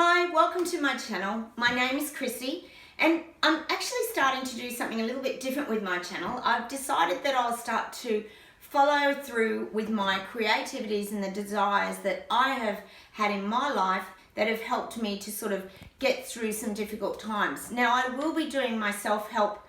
Hi, welcome to my channel. My name is Chrissy and I'm actually starting to do something a little bit different with my channel. I've decided that I'll start to follow through with my creativities and the desires that I have had in my life that have helped me to sort of get through some difficult times. Now, I will be doing my self-help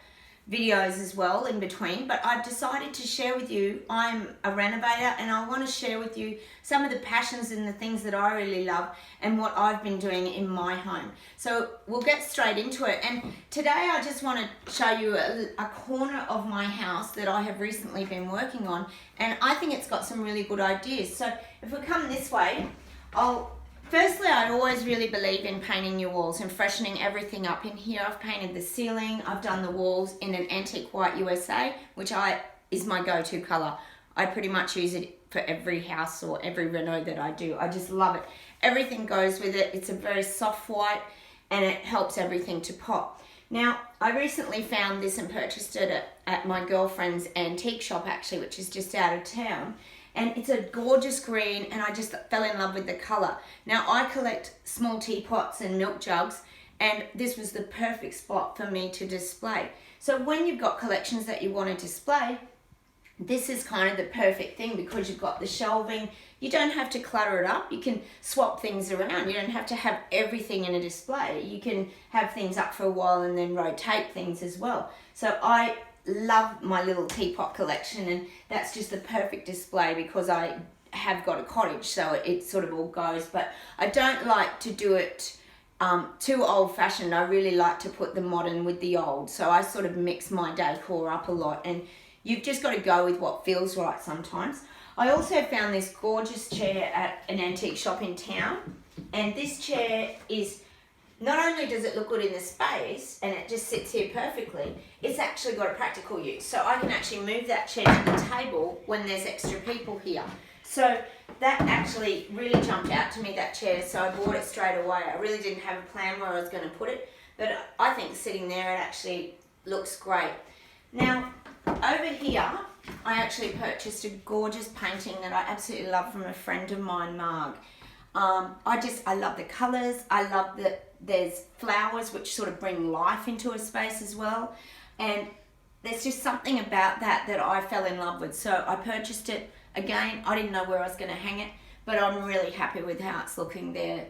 videos as well in between, but I've decided to share with you, I'm a renovator and I want to share with you some of the passions and the things that I really love and what I've been doing in my home. So we'll get straight into it. And today I just want to show you a corner of my house that I have recently been working on, and I think it's got some really good ideas. So if we come this way, Firstly, I always really believe in painting your walls and freshening everything up. In here, I've painted the ceiling, I've done the walls in an antique white USA, which is my go-to color. I pretty much use it for every house or every reno that I do. I just love it. Everything goes with it. It's a very soft white and it helps everything to pop. Now, I recently found this and purchased it at my girlfriend's antique shop actually, which is just out of town. And it's a gorgeous green and I just fell in love with the colour. Now, I collect small teapots and milk jugs, and this was the perfect spot for me to display. So when you've got collections that you want to display, this is kind of the perfect thing because you've got the shelving. You don't have to clutter it up. You can swap things around. You don't have to have everything in a display. You can have things up for a while and then rotate things as well. So I love my little teapot collection, and that's just the perfect display because I have got a cottage, so it sort of all goes. But I don't like to do it too old-fashioned. I really like to put the modern with the old, so I sort of mix my decor up a lot, and you've just got to go with what feels right sometimes. I also found this gorgeous chair at an antique shop in town, and this chair is, not only does it look good in the space and it just sits here perfectly, it's actually got a practical use. So I can actually move that chair to the table when there's extra people here. So that actually really jumped out to me, that chair, so I bought it straight away. I really didn't have a plan where I was going to put it, but I think sitting there it actually looks great. Now, over here, I actually purchased a gorgeous painting that I absolutely love from a friend of mine, Marg. I love the colours. I love that there's flowers which sort of bring life into a space as well, and there's just something about that I fell in love with. So I purchased it. Again, I didn't know where I was going to hang it, but I'm really happy with how it's looking there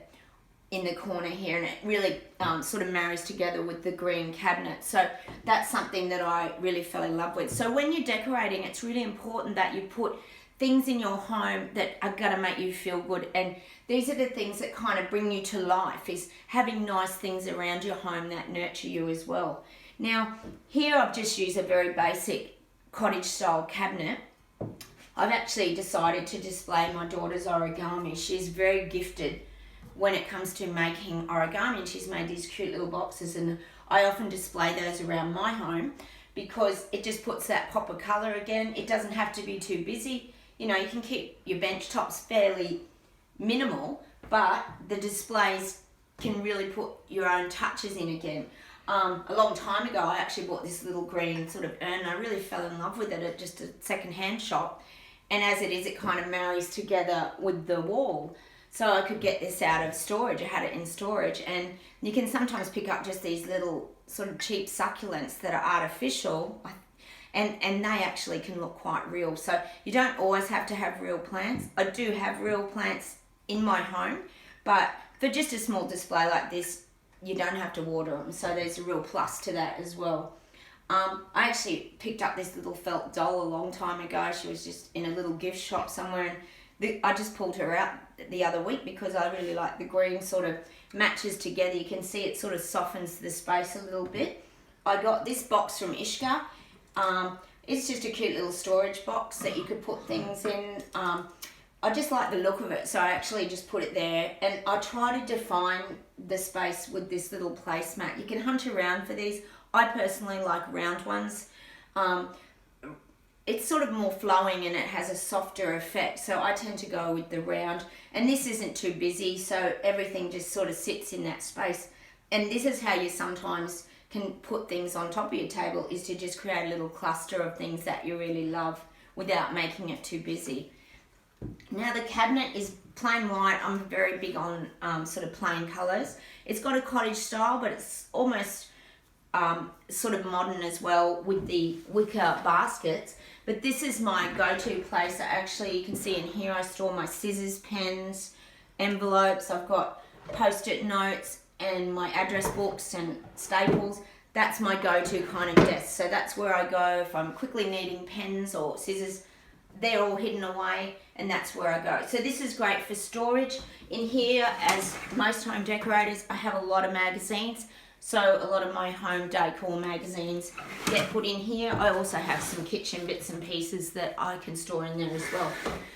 in the corner here, and it really sort of marries together with the green cabinet. So that's something that I really fell in love with. So when you're decorating, it's really important that you put things in your home that are going to make you feel good, and these are the things that kind of bring you to life, is having nice things around your home that nurture you as well. Now, here I've just used a very basic cottage style cabinet. I've actually decided to display my daughter's origami. She's very gifted when it comes to making origami, and she's made these cute little boxes, and I often display those around my home because it just puts that pop of colour again. It doesn't have to be too busy. You know, you can keep your bench tops fairly minimal, but the displays can really put your own touches in again. A long time ago, I actually bought this little green sort of urn. I really fell in love with it at just a second-hand shop. And as it is, it kind of marries together with the wall. So I could get this out of storage. I had it in storage. And you can sometimes pick up just these little sort of cheap succulents that are artificial, and they actually can look quite real. So you don't always have to have real plants. I do have real plants in my home, but for just a small display like this, you don't have to water them. So there's a real plus to that as well. I actually picked up this little felt doll a long time ago. She was just in a little gift shop somewhere, and I just pulled her out the other week because I really like the green sort of matches together. You can see it sort of softens the space a little bit. I got this box from Ishka. It's just a cute little storage box that you could put things in. I just like the look of it, so I actually just put it there, and I try to define the space with this little placemat. You can hunt around for these. I personally like round ones. It's sort of more flowing and it has a softer effect, so I tend to go with the round. And this isn't too busy, so everything just sort of sits in that space. And this is how you sometimes can put things on top of your table, is to just create a little cluster of things that you really love without making it too busy. Now the cabinet is plain white. I'm very big on sort of plain colours. It's got a cottage style, but it's almost sort of modern as well with the wicker baskets. But this is my go-to place. Actually, you can see in here I store my scissors, pens, envelopes. I've got post-it notes and my address books and staples. That's my go-to kind of desk. So that's where I go if I'm quickly needing pens or scissors. They're all hidden away, and that's where I go. So this is great for storage. In here, as most home decorators, I have a lot of magazines. So a lot of my home decor magazines get put in here. I also have some kitchen bits and pieces that I can store in there as well.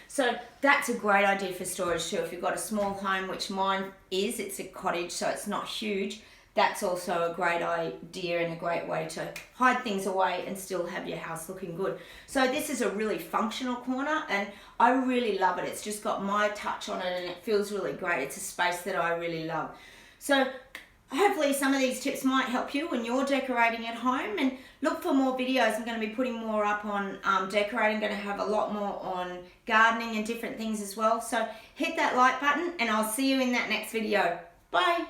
So that's a great idea for storage too. If you've got a small home, which mine is, it's a cottage, so it's not huge. That's also a great idea and a great way to hide things away and still have your house looking good. So this is a really functional corner, and I really love it. It's just got my touch on it and it feels really great. It's a space that I really love. So hopefully some of these tips might help you when you're decorating at home, and look for more videos. I'm going to be putting more up on decorating. I'm going to have a lot more on gardening and different things as well. So hit that like button and I'll see you in that next video. Bye.